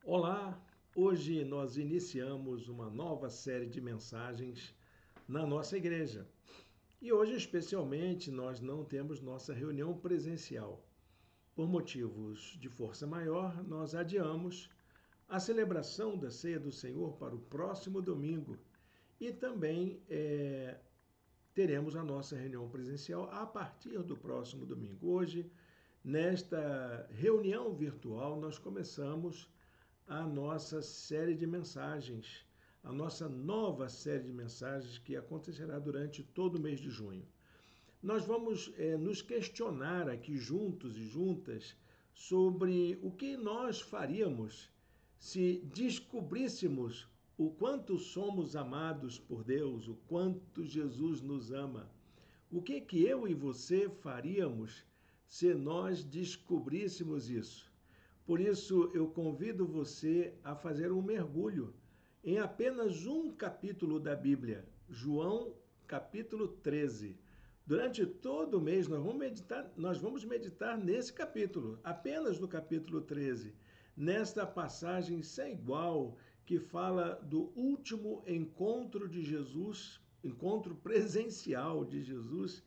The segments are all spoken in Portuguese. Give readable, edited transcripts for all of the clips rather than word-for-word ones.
Olá, hoje nós iniciamos uma nova série de mensagens na nossa igreja. E hoje, especialmente, nós não temos nossa reunião presencial. Por motivos de força maior, nós adiamos a celebração da Ceia do Senhor para o próximo domingo. E também teremos a nossa reunião presencial a partir do próximo domingo. Hoje, nesta reunião virtual, nós começamos a nossa série de mensagens, a nossa nova série de mensagens que acontecerá durante todo o mês de junho. Nós vamos nos questionar aqui juntos e juntas sobre o que nós faríamos se descobríssemos o quanto somos amados por Deus, o quanto Jesus nos ama. O que eu e você faríamos se nós descobríssemos isso? Por isso, eu convido você a fazer um mergulho em apenas um capítulo da Bíblia, João, capítulo 13. Durante todo o mês, nós vamos meditar nesse capítulo, apenas no capítulo 13, nesta passagem sem igual que fala do último encontro de Jesus, encontro presencial de Jesus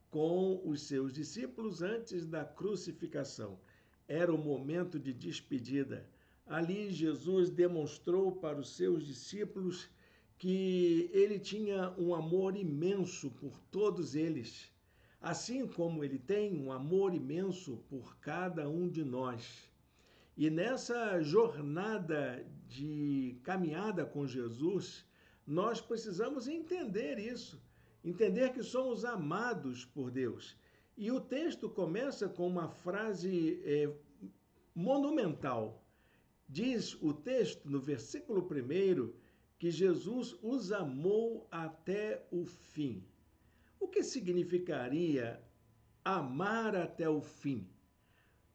com os seus discípulos antes da crucificação. Era o momento de despedida. Ali Jesus demonstrou para os seus discípulos que ele tinha um amor imenso por todos eles, assim como ele tem um amor imenso por cada um de nós. E nessa jornada de caminhada com Jesus, nós precisamos entender isso, entender que somos amados por Deus. E o texto começa com uma frase monumental. Diz o texto, no versículo 1, que Jesus os amou até o fim. O que significaria amar até o fim?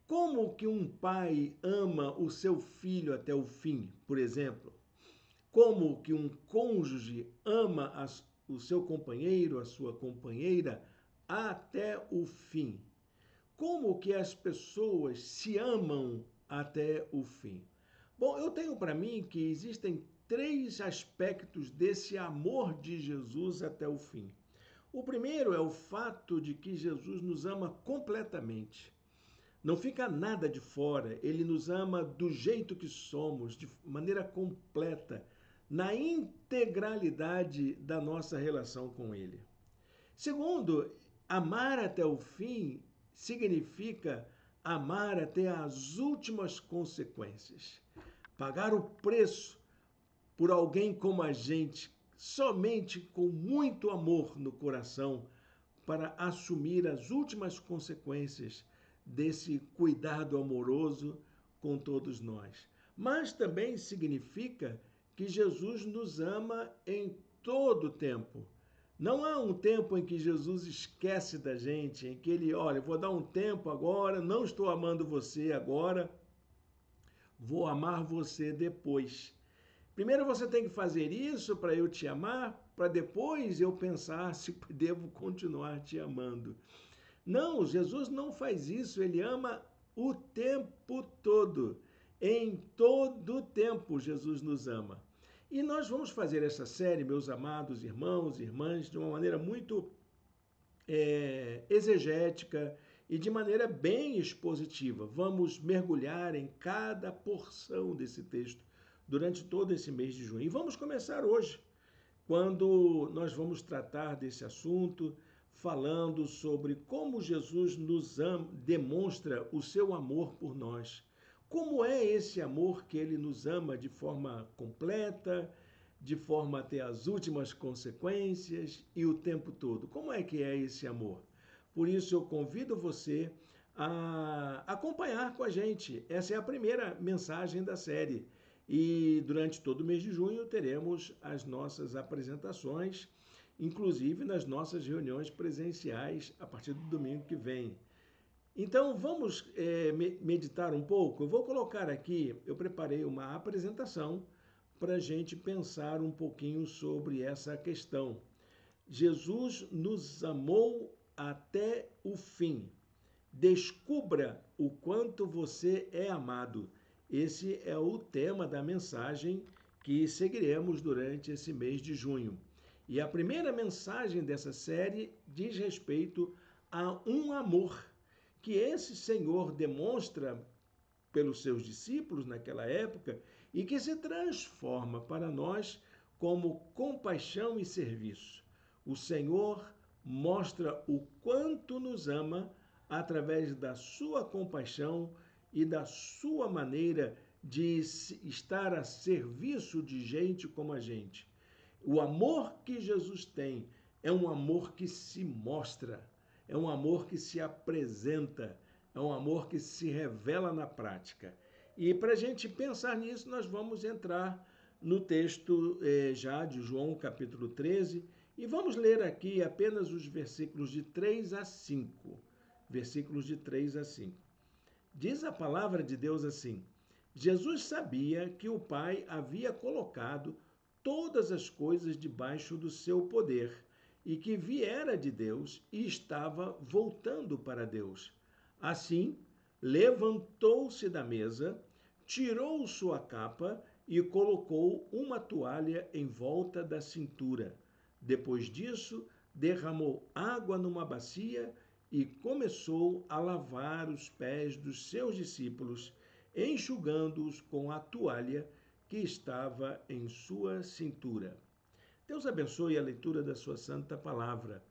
Como que um pai ama o seu filho até o fim, por exemplo? Como que um cônjuge ama o seu companheiro, a sua companheira, até o fim? Como que as pessoas se amam até o fim? Bom, eu tenho para mim que existem três aspectos desse amor de Jesus até o fim. O primeiro é o fato de que Jesus nos ama completamente. Não fica nada de fora, ele nos ama do jeito que somos, de maneira completa, na integralidade da nossa relação com ele. Segundo, amar até o fim significa amar até as últimas consequências. Pagar o preço por alguém como a gente, somente com muito amor no coração, para assumir as últimas consequências desse cuidado amoroso com todos nós. Mas também significa que Jesus nos ama em todo o tempo. Não há um tempo em que Jesus esquece da gente, em que ele, olha, vou dar um tempo agora, não estou amando você agora, vou amar você depois. Primeiro você tem que fazer isso para eu te amar, para depois eu pensar se devo continuar te amando. Não, Jesus não faz isso, ele ama o tempo todo. Em todo o tempo, Jesus nos ama. E nós vamos fazer essa série, meus amados irmãos e irmãs, de uma maneira muito exegética e de maneira bem expositiva. Vamos mergulhar em cada porção desse texto durante todo esse mês de junho. E vamos começar hoje, quando nós vamos tratar desse assunto, falando sobre como Jesus nos ama, demonstra o seu amor por nós. Como é esse amor que ele nos ama de forma completa, de forma até as últimas consequências e o tempo todo? Como é que é esse amor? Por isso eu convido você a acompanhar com a gente. Essa é a primeira mensagem da série. E durante todo o mês de junho teremos as nossas apresentações, inclusive nas nossas reuniões presenciais a partir do domingo que vem. Então vamos meditar um pouco. Eu vou colocar aqui, eu preparei uma apresentação para a gente pensar um pouquinho sobre essa questão. Jesus nos amou até o fim. Descubra o quanto você é amado. Esse é o tema da mensagem que seguiremos durante esse mês de junho. E a primeira mensagem dessa série diz respeito a um amor que esse Senhor demonstra pelos seus discípulos naquela época e que se transforma para nós como compaixão e serviço. O Senhor mostra o quanto nos ama através da sua compaixão e da sua maneira de estar a serviço de gente como a gente. O amor que Jesus tem é um amor que se mostra, é um amor que se apresenta, é um amor que se revela na prática. E para a gente pensar nisso, nós vamos entrar no texto já de João, capítulo 13, e vamos ler aqui apenas os versículos de 3 a 5. Versículos de 3 a 5. Diz a palavra de Deus assim: Jesus sabia que o Pai havia colocado todas as coisas debaixo do seu poder e que viera de Deus e estava voltando para Deus. Assim, levantou-se da mesa, tirou sua capa e colocou uma toalha em volta da cintura. Depois disso, derramou água numa bacia e começou a lavar os pés dos seus discípulos, enxugando-os com a toalha que estava em sua cintura. Deus abençoe a leitura da sua santa palavra.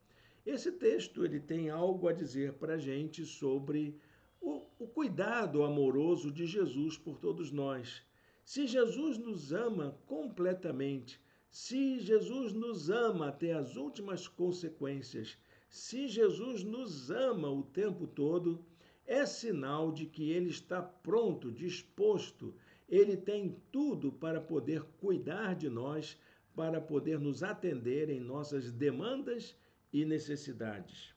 Esse texto ele tem algo a dizer para a gente sobre o cuidado amoroso de Jesus por todos nós. Se Jesus nos ama completamente, se Jesus nos ama até as últimas consequências, se Jesus nos ama o tempo todo, é sinal de que ele está pronto, disposto, ele tem tudo para poder cuidar de nós, para poder nos atender em nossas demandas e necessidades.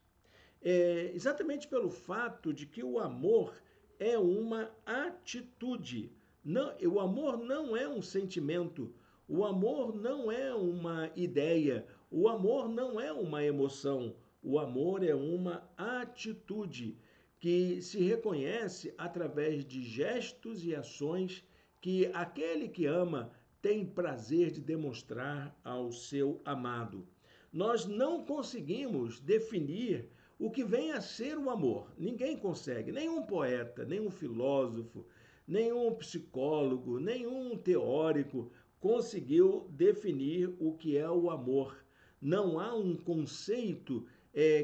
Exatamente pelo fato de que o amor é uma atitude. Não, o amor não é um sentimento, o amor não é uma ideia, o amor não é uma emoção, o amor é uma atitude que se reconhece através de gestos e ações que aquele que ama tem prazer de demonstrar ao seu amado. Nós não conseguimos definir o que vem a ser o amor. Ninguém consegue, nenhum poeta, nenhum filósofo, nenhum psicólogo, nenhum teórico conseguiu definir o que é o amor. Não há um conceito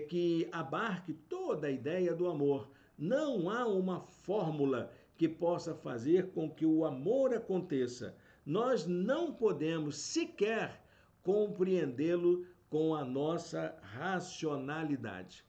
que abarque toda a ideia do amor. Não há uma fórmula que possa fazer com que o amor aconteça. Nós não podemos sequer compreendê-lo com a nossa racionalidade.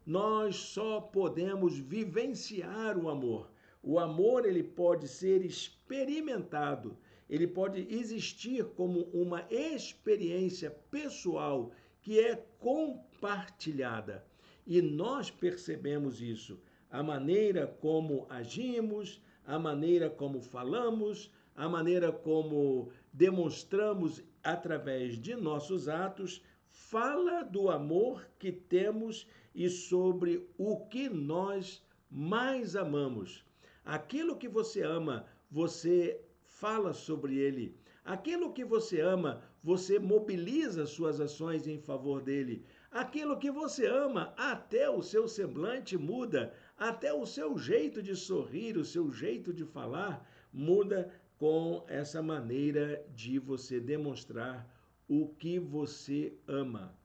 Nós só podemos vivenciar o amor. O amor ele pode ser experimentado, ele pode existir como uma experiência pessoal que é compartilhada. E nós percebemos isso, a maneira como agimos, a maneira como falamos, a maneira como demonstramos através de nossos atos, fala do amor que temos e sobre o que nós mais amamos. Aquilo que você ama, você fala sobre ele. Aquilo que você ama, você mobiliza suas ações em favor dele. Aquilo que você ama, até o seu semblante muda, até o seu jeito de sorrir, o seu jeito de falar muda com essa maneira de você demonstrar o que você ama.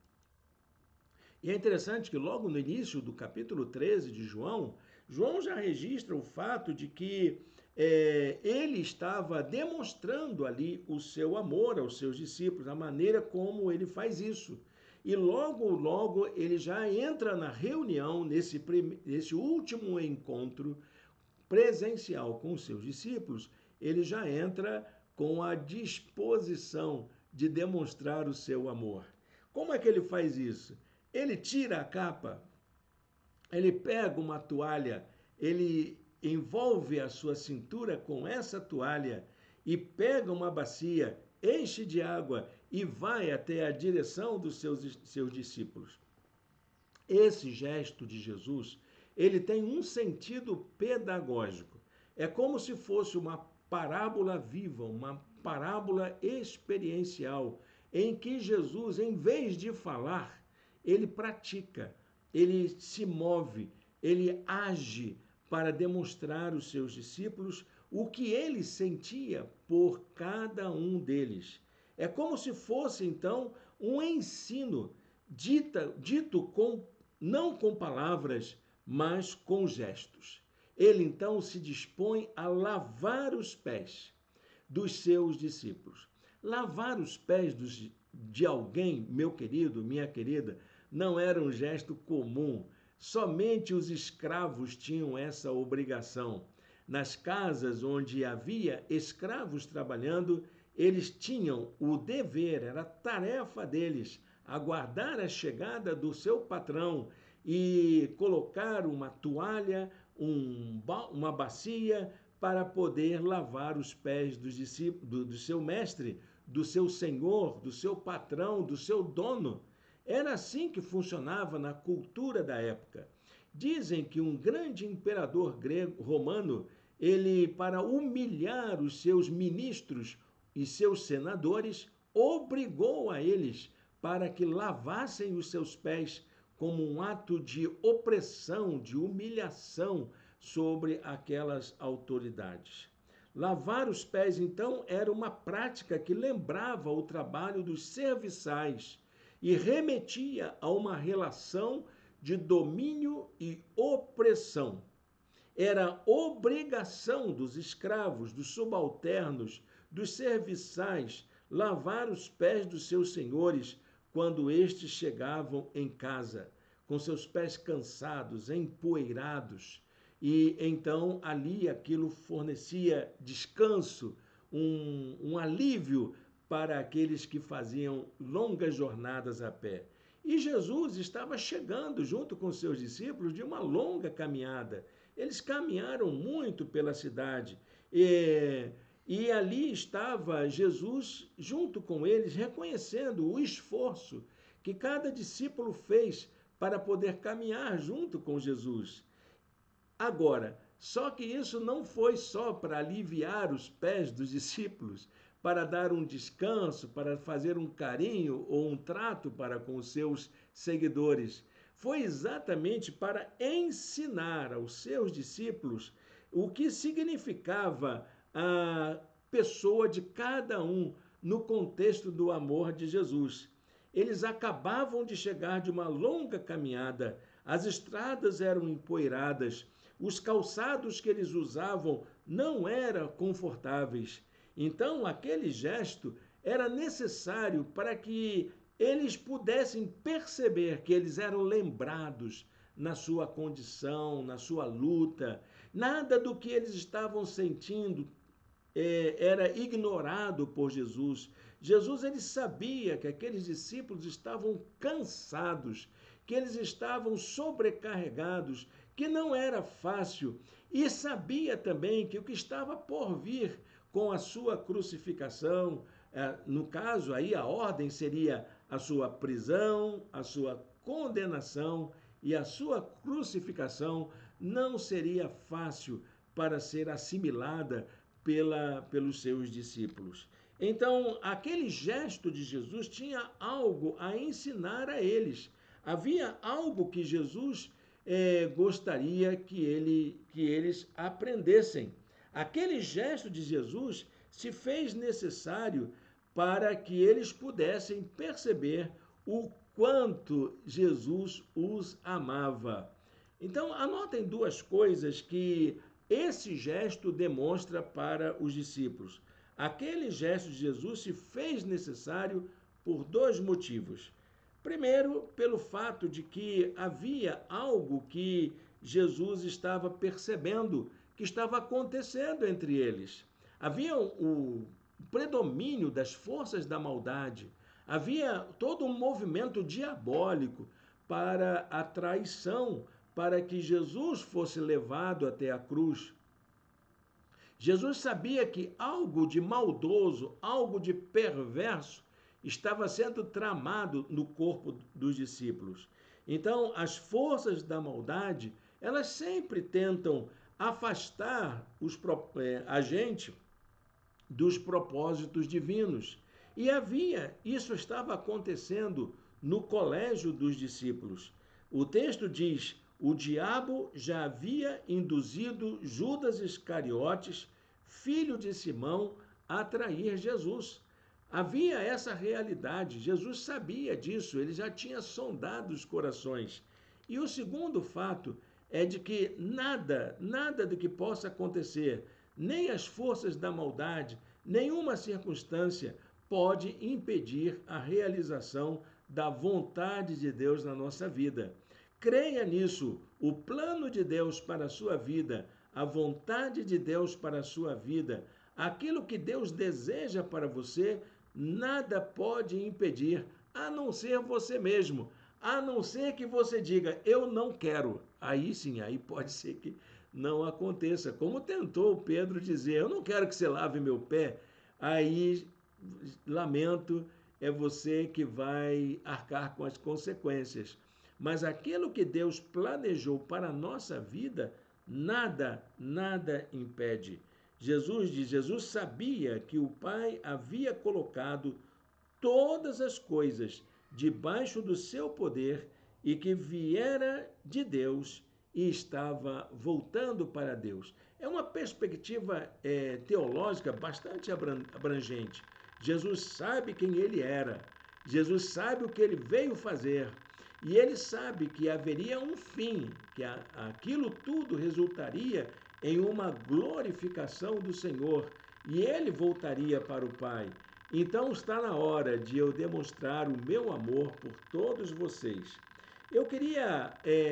E é interessante que logo no início do capítulo 13 de João, João já registra o fato de que ele estava demonstrando ali o seu amor aos seus discípulos, a maneira como ele faz isso. E logo ele já entra na reunião, nesse último encontro presencial com os seus discípulos, ele já entra com a disposição de demonstrar o seu amor. Como é que ele faz isso? Ele tira a capa, ele pega uma toalha, ele envolve a sua cintura com essa toalha e pega uma bacia, enche de água e vai até a direção dos seus discípulos. Esse gesto de Jesus, ele tem um sentido pedagógico. É como se fosse uma parábola viva, uma parábola experiencial, em que Jesus, em vez de falar, ele pratica, ele se move, ele age para demonstrar aos seus discípulos o que ele sentia por cada um deles. É como se fosse, então, um ensino dito não com palavras, mas com gestos. Ele então se dispõe a lavar os pés dos seus discípulos. Lavar os pés de alguém, meu querido, minha querida, não era um gesto comum. Somente os escravos tinham essa obrigação. Nas casas onde havia escravos trabalhando, eles tinham o dever, era a tarefa deles, aguardar a chegada do seu patrão e colocar uma toalha, uma bacia para poder lavar os pés dos discípulos, do seu mestre, do seu senhor, do seu patrão, do seu dono. Era assim que funcionava na cultura da época. Dizem que um grande imperador grego romano, ele, para humilhar os seus ministros e seus senadores, obrigou a eles para que lavassem os seus pés como um ato de opressão, de humilhação sobre aquelas autoridades. Lavar os pés, então, era uma prática que lembrava o trabalho dos serviçais e remetia a uma relação de domínio e opressão. Era obrigação dos escravos, dos subalternos, dos serviçais lavar os pés dos seus senhores quando estes chegavam em casa, com seus pés cansados, empoeirados. E então ali aquilo fornecia descanso, um alívio para aqueles que faziam longas jornadas a pé. E Jesus estava chegando junto com seus discípulos de uma longa caminhada. Eles caminharam muito pela cidade e ali estava Jesus junto com eles, reconhecendo o esforço que cada discípulo fez para poder caminhar junto com Jesus. Agora, só que isso não foi só para aliviar os pés dos discípulos, para dar um descanso, para fazer um carinho ou um trato para com os seus seguidores. Foi exatamente para ensinar aos seus discípulos o que significava a pessoa de cada um no contexto do amor de Jesus. Eles acabavam de chegar de uma longa caminhada, as estradas eram empoeiradas, os calçados que eles usavam não eram confortáveis. Então, aquele gesto era necessário para que eles pudessem perceber que eles eram lembrados na sua condição, na sua luta. Nada do que eles estavam sentindo era ignorado por Jesus. Jesus ele sabia que aqueles discípulos estavam cansados, que eles estavam sobrecarregados, que não era fácil, e sabia também que o que estava por vir com a sua crucificação, no caso aí a ordem seria a sua prisão, a sua condenação e a sua crucificação, não seria fácil para ser assimilada pelos seus discípulos. Então, aquele gesto de Jesus tinha algo a ensinar a eles. Havia algo que Jesus gostaria que eles aprendessem. Aquele gesto de Jesus se fez necessário para que eles pudessem perceber o quanto Jesus os amava. Então, anotem duas coisas que esse gesto demonstra para os discípulos. Aquele gesto de Jesus se fez necessário por dois motivos. Primeiro, pelo fato de que havia algo que Jesus estava percebendo que estava acontecendo entre eles. Havia o predomínio das forças da maldade. Havia todo um movimento diabólico para a traição, para que Jesus fosse levado até a cruz. Jesus sabia que algo de maldoso, algo de perverso estava sendo tramado no corpo dos discípulos. Então, as forças da maldade, elas sempre tentam afastar a gente dos propósitos divinos. Isso estava acontecendo no colégio dos discípulos. O texto diz: o diabo já havia induzido Judas Iscariotes, filho de Simão, a trair Jesus. Havia essa realidade, Jesus sabia disso, ele já tinha sondado os corações. E o segundo fato é de que nada do que possa acontecer, nem as forças da maldade, nenhuma circunstância pode impedir a realização da vontade de Deus na nossa vida. Creia nisso, o plano de Deus para a sua vida, a vontade de Deus para a sua vida, aquilo que Deus deseja para você, nada pode impedir, a não ser você mesmo, a não ser que você diga, eu não quero. Aí sim, aí pode ser que não aconteça. Como tentou Pedro dizer, eu não quero que você lave meu pé. Aí, lamento, é você que vai arcar com as consequências. Mas aquilo que Deus planejou para a nossa vida, nada impede. Jesus sabia que o Pai havia colocado todas as coisas debaixo do seu poder e que viera de Deus e estava voltando para Deus. É uma perspectiva teológica bastante abrangente. Jesus sabe quem ele era, Jesus sabe o que ele veio fazer, e ele sabe que haveria um fim, que aquilo tudo resultaria em uma glorificação do Senhor, e ele voltaria para o Pai. Então está na hora de eu demonstrar o meu amor por todos vocês. Eu queria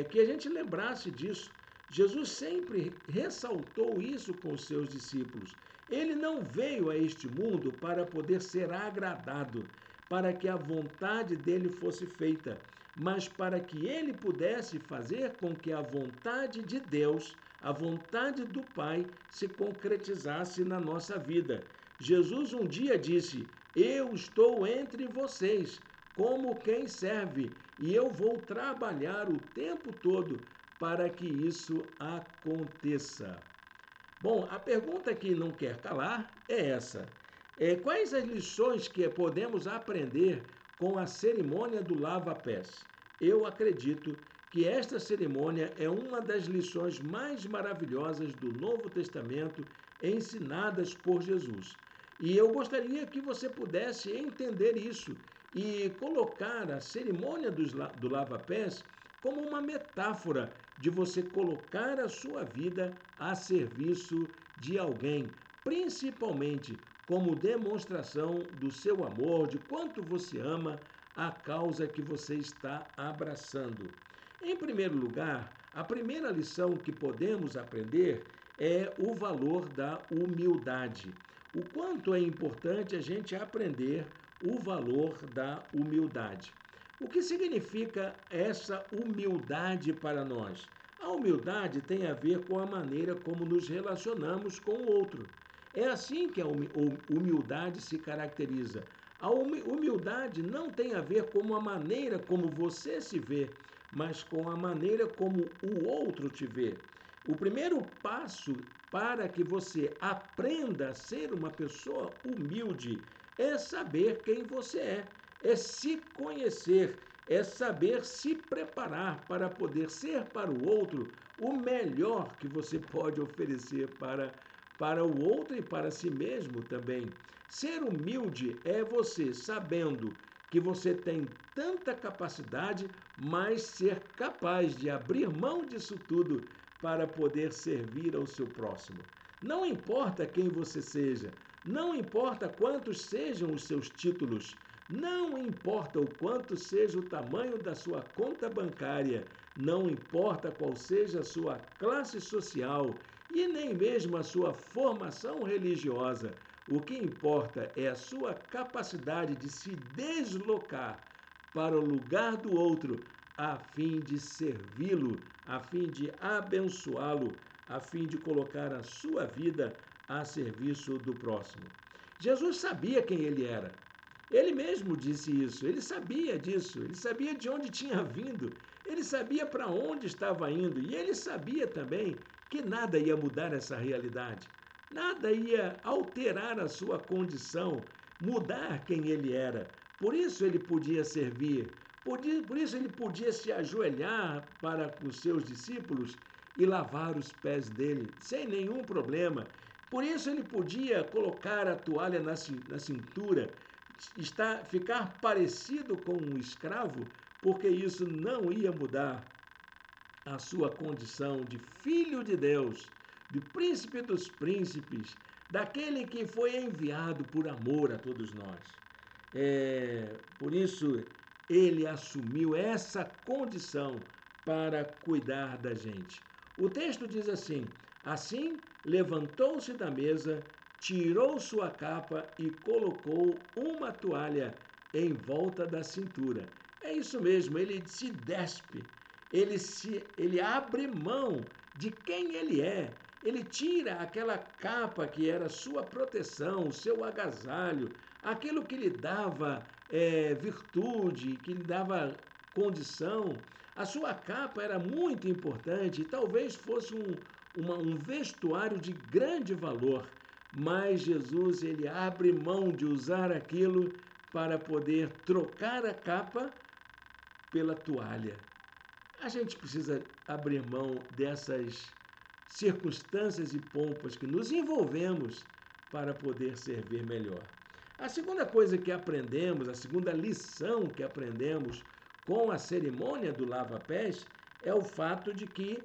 que a gente lembrasse disso. Jesus sempre ressaltou isso com os seus discípulos. Ele não veio a este mundo para poder ser agradado, para que a vontade dele fosse feita, mas para que ele pudesse fazer com que a vontade de Deus, a vontade do Pai, se concretizasse na nossa vida. Jesus um dia disse: eu estou entre vocês, como quem serve, e eu vou trabalhar o tempo todo para que isso aconteça. Bom, a pergunta que não quer calar é essa: quais as lições que podemos aprender com a cerimônia do lava-pés? Eu acredito que esta cerimônia é uma das lições mais maravilhosas do Novo Testamento ensinadas por Jesus. E eu gostaria que você pudesse entender isso e colocar a cerimônia do lava-pés como uma metáfora de você colocar a sua vida a serviço de alguém, principalmente como demonstração do seu amor, de quanto você ama a causa que você está abraçando. Em primeiro lugar, a primeira lição que podemos aprender é o valor da humildade. O quanto é importante a gente aprender o valor da humildade. O que significa essa humildade para nós? A humildade tem a ver com a maneira como nos relacionamos com o outro. É assim que a humildade se caracteriza. A humildade não tem a ver com a maneira como você se vê, mas com a maneira como o outro te vê. O primeiro passo para que você aprenda a ser uma pessoa humilde é saber quem você é se conhecer, é saber se preparar para poder ser para o outro o melhor que você pode oferecer para o outro e para si mesmo também. Ser humilde é você sabendo que você tem tanta capacidade, mas ser capaz de abrir mão disso tudo para poder servir ao seu próximo. Não importa quem você seja, não importa quantos sejam os seus títulos, não importa o quanto seja o tamanho da sua conta bancária, não importa qual seja a sua classe social e nem mesmo a sua formação religiosa. O que importa é a sua capacidade de se deslocar para o lugar do outro, a fim de servi-lo, a fim de abençoá-lo, a fim de colocar a sua vida a serviço do próximo. Jesus sabia quem ele era. Ele mesmo disse isso, ele sabia disso, ele sabia de onde tinha vindo, ele sabia para onde estava indo e ele sabia também que nada ia mudar essa realidade. Nada ia alterar a sua condição, mudar quem ele era. Por isso ele podia servir, por isso ele podia se ajoelhar para os seus discípulos e lavar os pés dele, sem nenhum problema. Por isso ele podia colocar a toalha na cintura, ficar parecido com um escravo, porque isso não ia mudar a sua condição de filho de Deus, de príncipe dos príncipes, daquele que foi enviado por amor a todos nós. Por isso, ele assumiu essa condição para cuidar da gente. O texto diz assim: assim levantou-se da mesa, tirou sua capa e colocou uma toalha em volta da cintura. É isso mesmo, ele se despe, ele abre mão de quem ele é. Ele tira aquela capa que era sua proteção, seu agasalho, aquilo que lhe dava virtude, que lhe dava condição. A sua capa era muito importante, talvez fosse um vestuário de grande valor, mas Jesus ele abre mão de usar aquilo para poder trocar a capa pela toalha. A gente precisa abrir mão dessas circunstâncias e pompas que nos envolvemos para poder servir melhor. A segunda coisa que aprendemos, a segunda lição que aprendemos com a cerimônia do lava-pés é o fato de que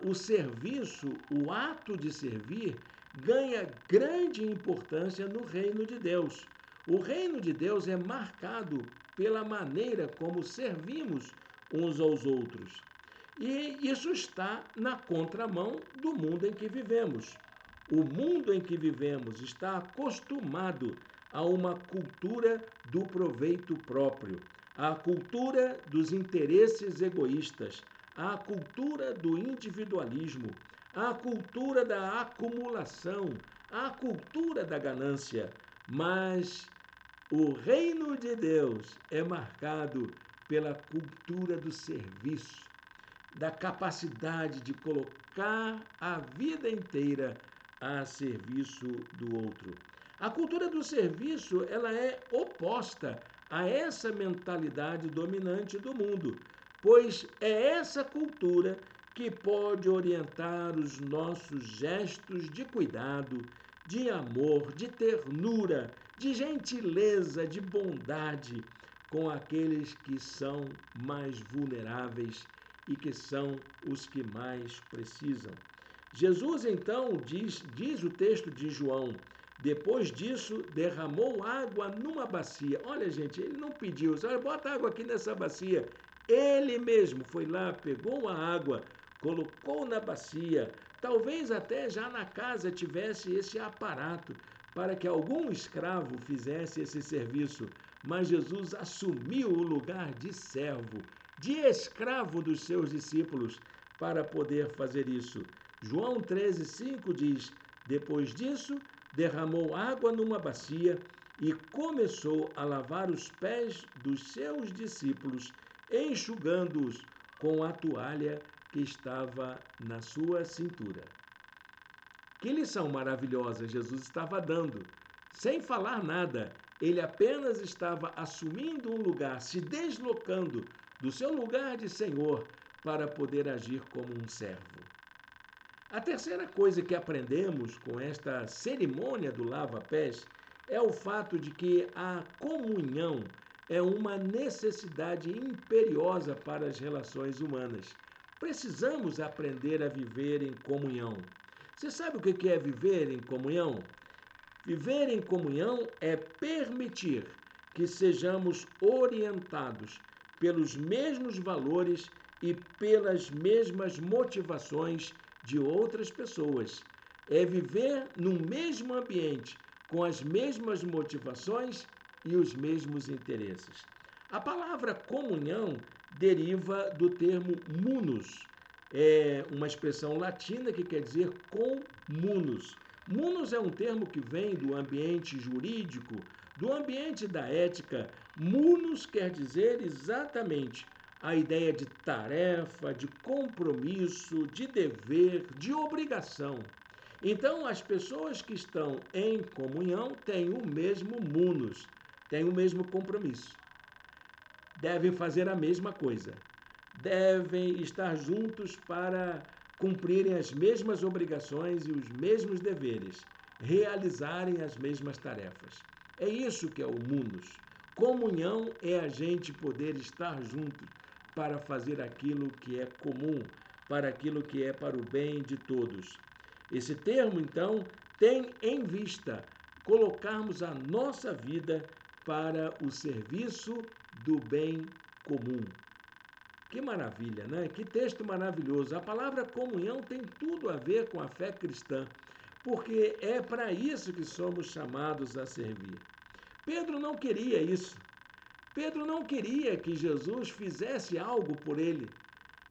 o serviço, o ato de servir, ganha grande importância no reino de Deus. O reino de Deus é marcado pela maneira como servimos uns aos outros. E isso está na contramão do mundo em que vivemos. O mundo em que vivemos está acostumado a uma cultura do proveito próprio, à cultura dos interesses egoístas, à cultura do individualismo, à cultura da acumulação, à cultura da ganância. Mas o reino de Deus é marcado pela cultura do serviço, da capacidade de colocar a vida inteira a serviço do outro. A cultura do serviço, ela é oposta a essa mentalidade dominante do mundo, pois é essa cultura que pode orientar os nossos gestos de cuidado, de amor, de ternura, de gentileza, de bondade com aqueles que são mais vulneráveis e que são os que mais precisam. Jesus, então, diz o texto de João, depois disso, derramou água numa bacia. Olha, gente, ele não pediu, olha, bota água aqui nessa bacia. Ele mesmo foi lá, pegou a água, colocou na bacia. Talvez até já na casa tivesse esse aparato para que algum escravo fizesse esse serviço. Mas Jesus assumiu o lugar de servo, de escravo dos seus discípulos, para poder fazer isso. João 13,5 diz: depois disso, derramou água numa bacia e começou a lavar os pés dos seus discípulos, enxugando-os com a toalha que estava na sua cintura. Que lição maravilhosa Jesus estava dando! Sem falar nada, ele apenas estava assumindo um lugar, se deslocando do seu lugar de senhor para poder agir como um servo. A terceira coisa que aprendemos com esta cerimônia do lava-pés é o fato de que a comunhão é uma necessidade imperiosa para as relações humanas. Precisamos aprender a viver em comunhão. Você sabe o que é viver em comunhão? Viver em comunhão é permitir que sejamos orientados pelos mesmos valores e pelas mesmas motivações de outras pessoas. É viver no mesmo ambiente, com as mesmas motivações e os mesmos interesses. A palavra comunhão deriva do termo munus, é uma expressão latina que quer dizer comunus. Munus é um termo que vem do ambiente jurídico, do ambiente da ética. Munus quer dizer exatamente a ideia de tarefa, de compromisso, de dever, de obrigação. Então, as pessoas que estão em comunhão têm o mesmo munus, têm o mesmo compromisso. Devem fazer a mesma coisa. Devem estar juntos para cumprirem as mesmas obrigações e os mesmos deveres, realizarem as mesmas tarefas. É isso que é o munus. Comunhão é a gente poder estar juntos para fazer aquilo que é comum, para aquilo que é para o bem de todos. Esse termo, então, tem em vista colocarmos a nossa vida para o serviço do bem comum. Que maravilha, né? Que texto maravilhoso. A palavra comunhão tem tudo a ver com a fé cristã, porque é para isso que somos chamados a servir. Pedro não queria isso. Pedro não queria que Jesus fizesse algo por ele.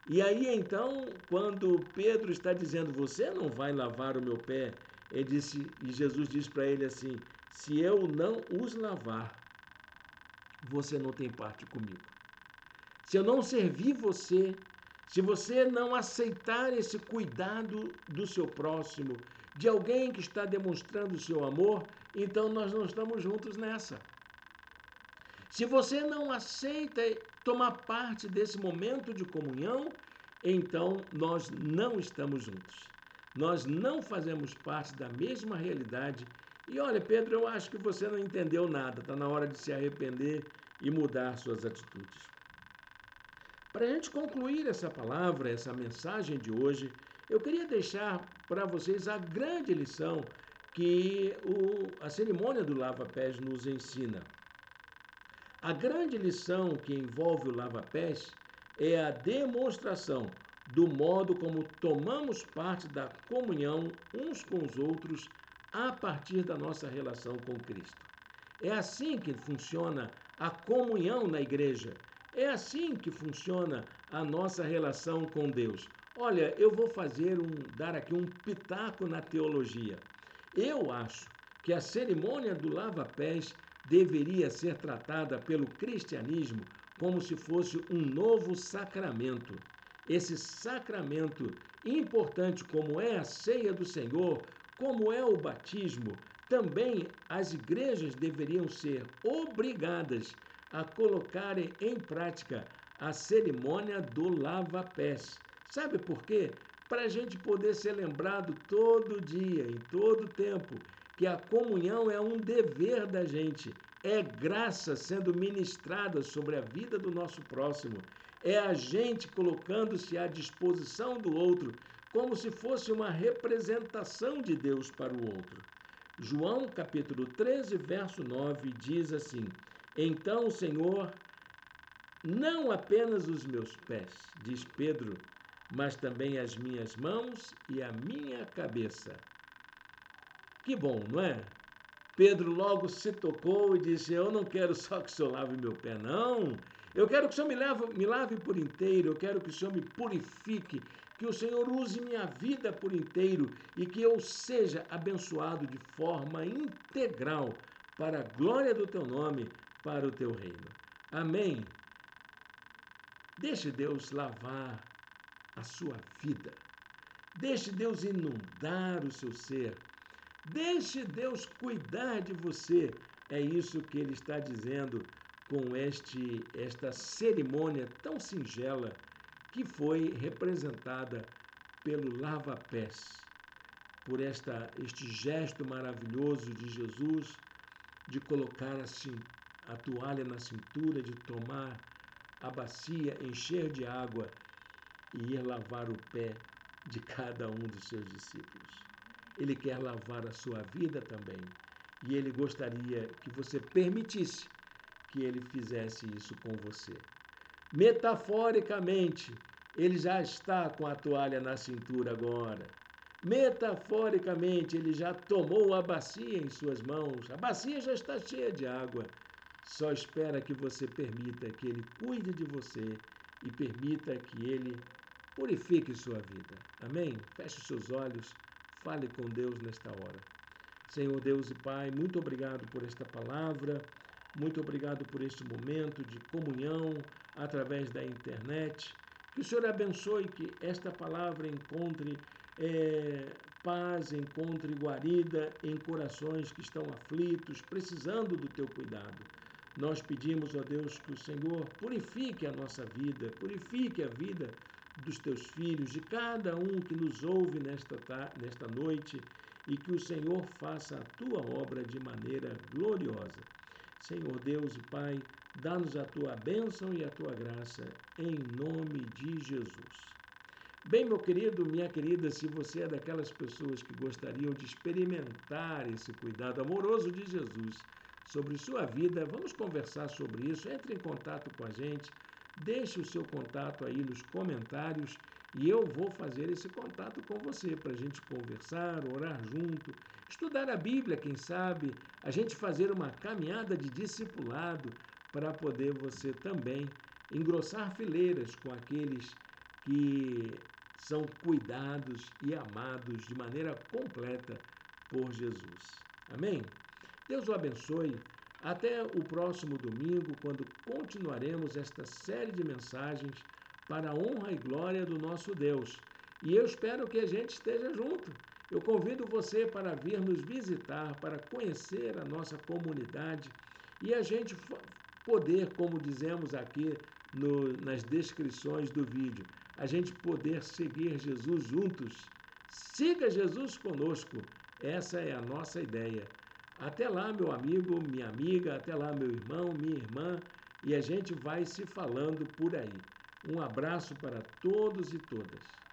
E aí então, quando Pedro está dizendo, você não vai lavar o meu pé, ele disse, e Jesus diz para ele assim, se eu não os lavar, você não tem parte comigo. Se eu não servir você, se você não aceitar esse cuidado do seu próximo, de alguém que está demonstrando o seu amor, então nós não estamos juntos nessa. Se você não aceita tomar parte desse momento de comunhão, então nós não estamos juntos. Nós não fazemos parte da mesma realidade. E olha, Pedro, eu acho que você não entendeu nada. Está na hora de se arrepender e mudar suas atitudes. Para a gente concluir essa palavra, essa mensagem de hoje, eu queria deixar para vocês a grande lição que a cerimônia do lava-pés nos ensina. A grande lição que envolve o lava-pés é a demonstração do modo como tomamos parte da comunhão uns com os outros a partir da nossa relação com Cristo. É assim que funciona a comunhão na igreja. É assim que funciona a nossa relação com Deus. Olha, eu vou dar aqui um pitaco na teologia. Eu acho que a cerimônia do lava-pés deveria ser tratada pelo cristianismo como se fosse um novo sacramento. Esse sacramento importante, como é a ceia do Senhor, como é o batismo, também as igrejas deveriam ser obrigadas a colocarem em prática a cerimônia do lava-pés. Sabe por quê? Para a gente poder ser lembrado todo dia, em todo tempo, que a comunhão é um dever da gente, é graça sendo ministrada sobre a vida do nosso próximo, é a gente colocando-se à disposição do outro, como se fosse uma representação de Deus para o outro. João capítulo 13, verso 9 diz assim, então, Senhor, não apenas os meus pés, diz Pedro, mas também as minhas mãos e a minha cabeça. Que bom, não é? Pedro logo se tocou e disse, eu não quero só que o Senhor lave meu pé, não. Eu quero que o Senhor me lave por inteiro, eu quero que o Senhor me purifique, que o Senhor use minha vida por inteiro e que eu seja abençoado de forma integral para a glória do teu nome, para o teu reino. Amém. Deixe Deus lavar a sua vida. Deixe Deus inundar o seu ser. Deixe Deus cuidar de você. É isso que ele está dizendo com esta cerimônia tão singela que foi representada pelo lava-pés, por este gesto maravilhoso de Jesus de colocar a toalha na cintura, de tomar a bacia, encher de água e ir lavar o pé de cada um dos seus discípulos. Ele quer lavar a sua vida também. E ele gostaria que você permitisse que ele fizesse isso com você. Metaforicamente, ele já está com a toalha na cintura agora. Metaforicamente, ele já tomou a bacia em suas mãos. A bacia já está cheia de água. Só espera que você permita que ele cuide de você e permita que ele purifique sua vida. Amém? Feche os seus olhos, fale com Deus nesta hora. Senhor Deus e Pai, muito obrigado por esta palavra, muito obrigado por este momento de comunhão através da internet. Que o Senhor abençoe que esta palavra encontre paz, encontre guarida em corações que estão aflitos, precisando do teu cuidado. Nós pedimos, ó Deus, que o Senhor purifique a nossa vida, purifique a vida dos teus filhos, de cada um que nos ouve nesta noite, e que o Senhor faça a tua obra de maneira gloriosa. Senhor Deus e Pai, dá-nos a tua bênção e a tua graça, em nome de Jesus. Bem, meu querido, minha querida, se você é daquelas pessoas que gostariam de experimentar esse cuidado amoroso de Jesus sobre sua vida, vamos conversar sobre isso. Entre em contato com a gente, deixe o seu contato aí nos comentários e eu vou fazer esse contato com você para a gente conversar, orar junto, estudar a Bíblia, quem sabe, a gente fazer uma caminhada de discipulado para poder você também engrossar fileiras com aqueles que são cuidados e amados de maneira completa por Jesus. Amém? Deus o abençoe. Até o próximo domingo, quando continuaremos esta série de mensagens para a honra e glória do nosso Deus. E eu espero que a gente esteja junto. Eu convido você para vir nos visitar, para conhecer a nossa comunidade e a gente poder, como dizemos aqui nas descrições do vídeo, a gente poder seguir Jesus juntos. Siga Jesus conosco. Essa é a nossa ideia. Até lá, meu amigo, minha amiga, até lá, meu irmão, minha irmã, e a gente vai se falando por aí. Um abraço para todos e todas.